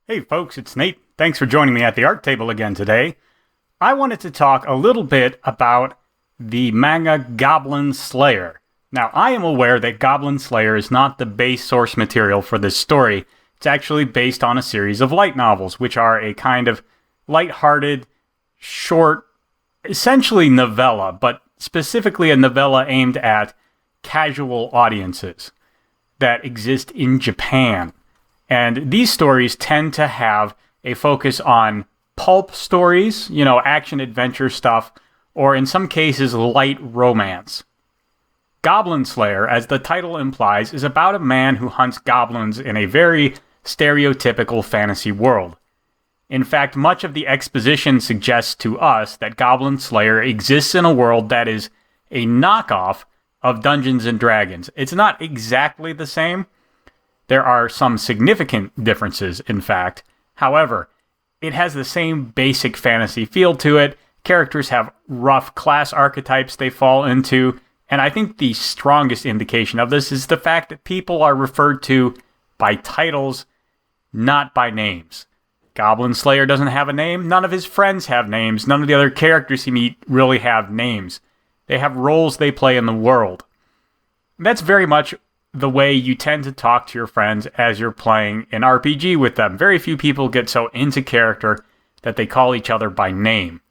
Hey folks, it's Nate. Thanks for joining me at the art table again today. I wanted to talk a little bit about the manga Goblin Slayer. Now, I am aware that Goblin Slayer is not the base source material for this story. It's actually based on a series of light novels, which are a kind of light-hearted, short, essentially novella, but specifically a novella aimed at casual audiences that exist in Japan. And these stories tend to have a focus on pulp stories, action-adventure stuff, or in some cases, light romance. Goblin Slayer, as the title implies, is about a man who hunts goblins in a very stereotypical fantasy world. In fact, much of the exposition suggests to us that Goblin Slayer exists in a world that is a knockoff of Dungeons & Dragons. It's not exactly the same. There are some significant differences, in fact. However, it has the same basic fantasy feel to it. Characters have rough class archetypes they fall into. And I think the strongest indication of this is the fact that people are referred to by titles, not by names. Goblin Slayer doesn't have a name. None of his friends have names. None of the other characters he meets really have names. They have roles they play in the world. That's very much the way you tend to talk to your friends as you're playing an RPG with them. Very few people get so into character that they call each other by name.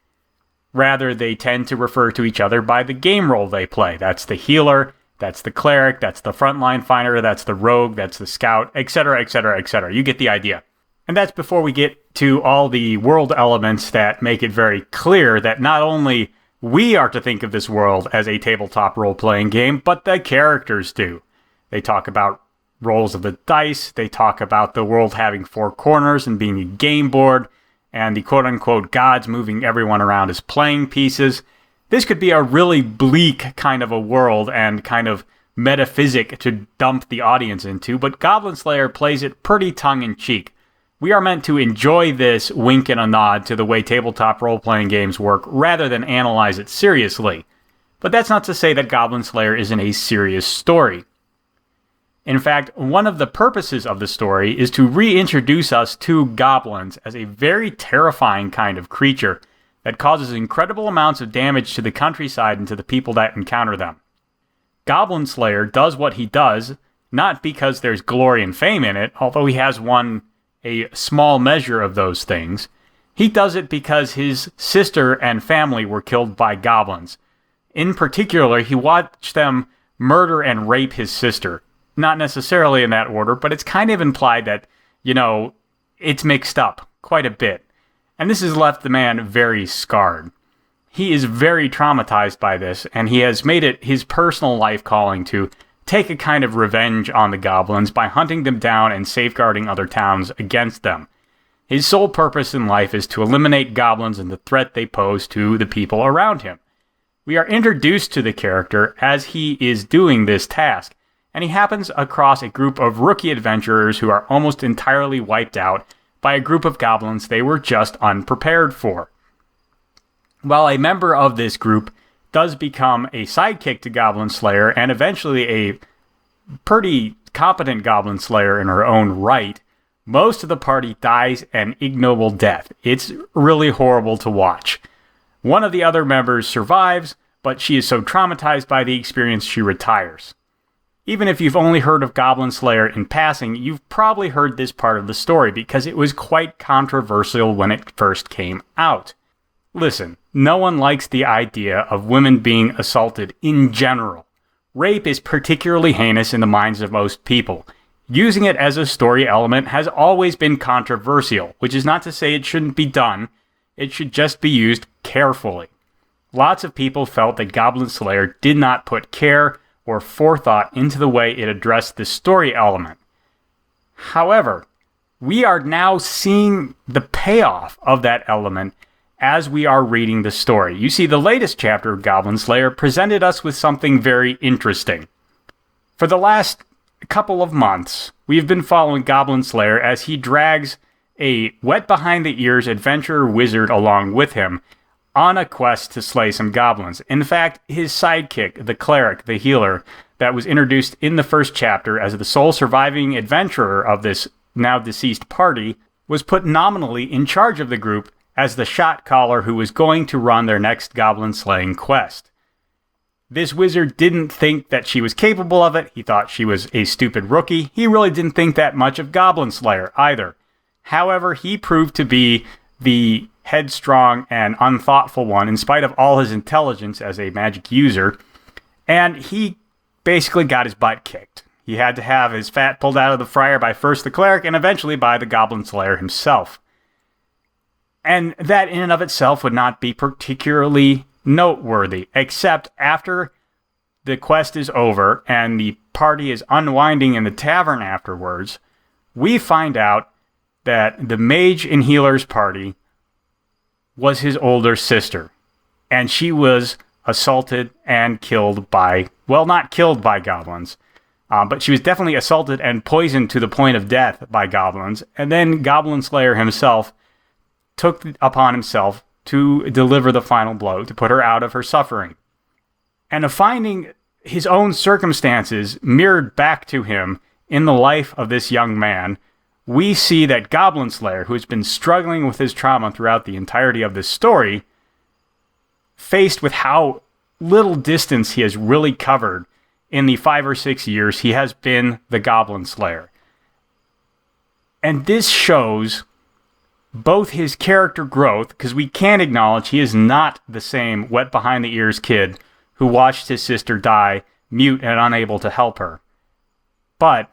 Rather, they tend to refer to each other by the game role they play. That's the healer, that's the cleric, that's the frontline fighter, that's the rogue, that's the scout, etc., etc., etc. You get the idea. And that's before we get to all the world elements that make it very clear that not only we are to think of this world as a tabletop role-playing game, but the characters do. They talk about rolls of the dice. They talk about the world having four corners and being a game board, and the quote-unquote gods moving everyone around as playing pieces. This could be a really bleak kind of a world and kind of metaphysic to dump the audience into, but Goblin Slayer plays it pretty tongue-in-cheek. We are meant to enjoy this wink and a nod to the way tabletop role-playing games work rather than analyze it seriously. But that's not to say that Goblin Slayer isn't a serious story. In fact, one of the purposes of the story is to reintroduce us to goblins as a very terrifying kind of creature that causes incredible amounts of damage to the countryside and to the people that encounter them. Goblin Slayer does what he does, not because there's glory and fame in it, although he has won a small measure of those things. He does it because his sister and family were killed by goblins. In particular, he watched them murder and rape his sister. Not necessarily in that order, but it's kind of implied that, it's mixed up quite a bit. And this has left the man very scarred. He is very traumatized by this, and he has made it his personal life calling to take a kind of revenge on the goblins by hunting them down and safeguarding other towns against them. His sole purpose in life is to eliminate goblins and the threat they pose to the people around him. We are introduced to the character as he is doing this task, and he happens across a group of rookie adventurers who are almost entirely wiped out by a group of goblins they were just unprepared for. While a member of this group does become a sidekick to Goblin Slayer and eventually a pretty competent Goblin Slayer in her own right, most of the party dies an ignoble death. It's really horrible to watch. One of the other members survives, but she is so traumatized by the experience she retires. Even if you've only heard of Goblin Slayer in passing, you've probably heard this part of the story because it was quite controversial when it first came out. Listen, no one likes the idea of women being assaulted in general. Rape is particularly heinous in the minds of most people. Using it as a story element has always been controversial, which is not to say it shouldn't be done. It should just be used carefully. Lots of people felt that Goblin Slayer did not put care or forethought into the way it addressed the story element. However, we are now seeing the payoff of that element as we are reading the story. You see, the latest chapter of Goblin Slayer presented us with something very interesting. For the last couple of months, we've been following Goblin Slayer as he drags a wet-behind-the-ears adventurer wizard along with him on a quest to slay some goblins. In fact, his sidekick, the cleric, the healer, that was introduced in the first chapter as the sole surviving adventurer of this now deceased party, was put nominally in charge of the group as the shot caller who was going to run their next goblin slaying quest. This wizard didn't think that she was capable of it. He thought she was a stupid rookie. He really didn't think that much of Goblin Slayer either. However, he proved to be the headstrong and unthoughtful one in spite of all his intelligence as a magic user, and he basically got his butt kicked. He had to have his fat pulled out of the fryer by first the cleric and eventually by the Goblin Slayer himself. And that in and of itself would not be particularly noteworthy, except after the quest is over and the party is unwinding in the tavern afterwards, we find out that the mage and healer's party was his older sister, and she was assaulted and killed by, well, not killed by goblins, but she was definitely assaulted and poisoned to the point of death by goblins, and then Goblin Slayer himself took upon himself to deliver the final blow to put her out of her suffering. And of finding his own circumstances mirrored back to him in the life of this young man, we see that Goblin Slayer, who has been struggling with his trauma throughout the entirety of this story, faced with how little distance he has really covered in the 5 or 6 years he has been the Goblin Slayer. And this shows both his character growth, because we can acknowledge he is not the same wet behind the ears kid who watched his sister die, mute and unable to help her. But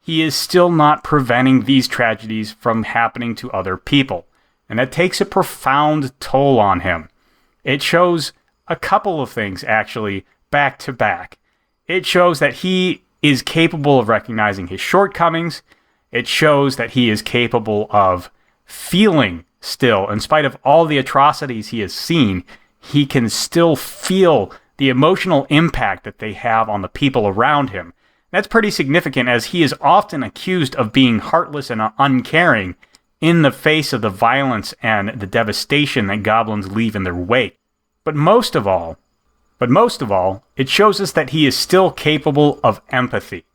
he is still not preventing these tragedies from happening to other people. And that takes a profound toll on him. It shows a couple of things, actually, back to back. It shows that he is capable of recognizing his shortcomings. It shows that he is capable of feeling still, in spite of all the atrocities he has seen, he can still feel the emotional impact that they have on the people around him. That's pretty significant, as he is often accused of being heartless and uncaring in the face of the violence and the devastation that goblins leave in their wake. But most of all, it shows us that he is still capable of empathy.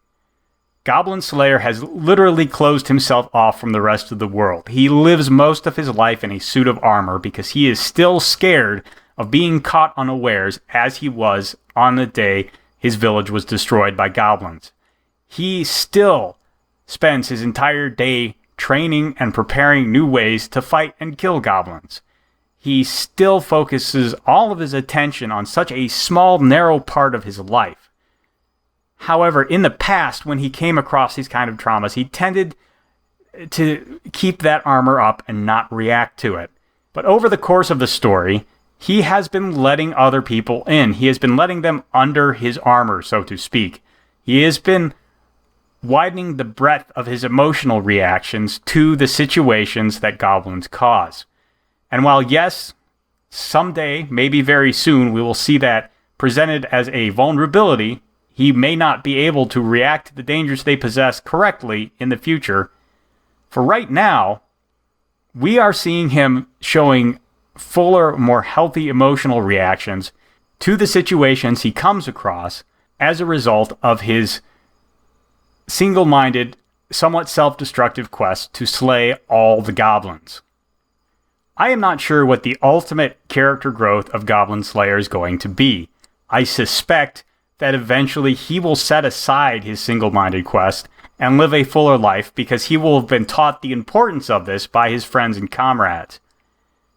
Goblin Slayer has literally closed himself off from the rest of the world. He lives most of his life in a suit of armor because he is still scared of being caught unawares, as he was on the day his village was destroyed by goblins. He still spends his entire day training and preparing new ways to fight and kill goblins. He still focuses all of his attention on such a small, narrow part of his life. However, in the past, when he came across these kind of traumas, he tended to keep that armor up and not react to it. But over the course of the story, he has been letting other people in. He has been letting them under his armor, so to speak. He has been widening the breadth of his emotional reactions to the situations that goblins cause. And while, yes, someday, maybe very soon, we will see that presented as a vulnerability, he may not be able to react to the dangers they possess correctly in the future. For right now, we are seeing him showing fuller, more healthy emotional reactions to the situations he comes across as a result of his single-minded, somewhat self-destructive quest to slay all the goblins. I am not sure what the ultimate character growth of Goblin Slayer is going to be. I suspect that eventually he will set aside his single-minded quest and live a fuller life because he will have been taught the importance of this by his friends and comrades.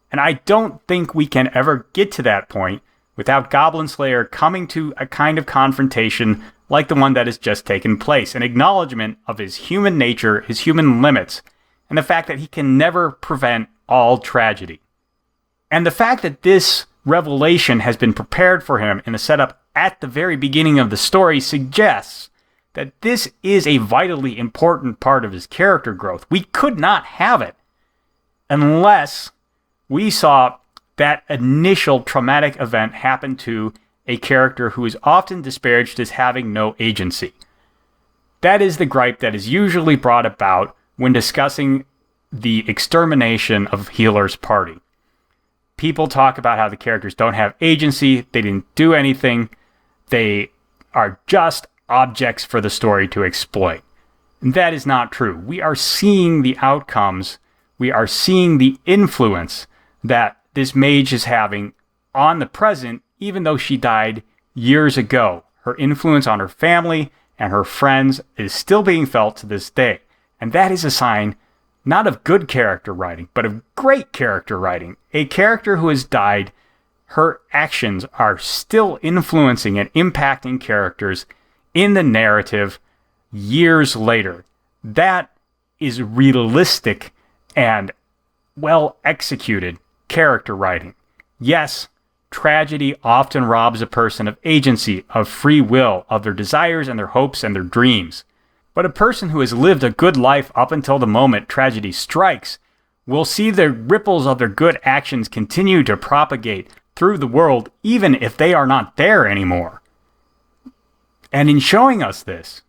And I don't think we can ever get to that point without Goblin Slayer coming to a kind of confrontation like the one that has just taken place, an acknowledgement of his human nature, his human limits, and the fact that he can never prevent all tragedy. And the fact that this revelation has been prepared for him in the setup at the very beginning of the story suggests that this is a vitally important part of his character growth. We could not have it unless we saw that initial traumatic event happen to a character who is often disparaged as having no agency. That is the gripe that is usually brought about when discussing the extermination of Healer's party. People talk about how the characters don't have agency, they didn't do anything, they are just objects for the story to exploit. And that is not true. We are seeing the outcomes. We are seeing the influence that this mage is having on the present, even though she died years ago. Her influence on her family and her friends is still being felt to this day. And that is a sign not of good character writing, but of great character writing. A character who has died, her actions are still influencing and impacting characters in the narrative years later. That is realistic and well executed character writing. Yes, tragedy often robs a person of agency, of free will, of their desires and their hopes and their dreams. But a person who has lived a good life up until the moment tragedy strikes will see the ripples of their good actions continue to propagate through the world, even if they are not there anymore. And in showing us this,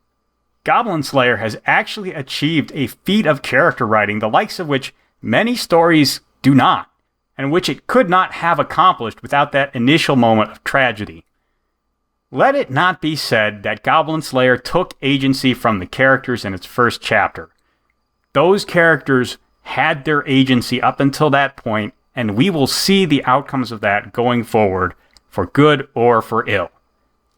Goblin Slayer has actually achieved a feat of character writing, the likes of which many stories do not, and which it could not have accomplished without that initial moment of tragedy. Let it not be said that Goblin Slayer took agency from the characters in its first chapter. Those characters had their agency up until that point, and we will see the outcomes of that going forward, for good or for ill.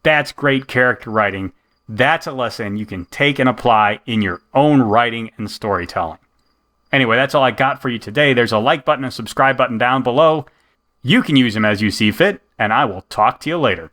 That's great character writing. That's a lesson you can take and apply in your own writing and storytelling. Anyway, that's all I got for you today. There's a like button and subscribe button down below. You can use them as you see fit, and I will talk to you later.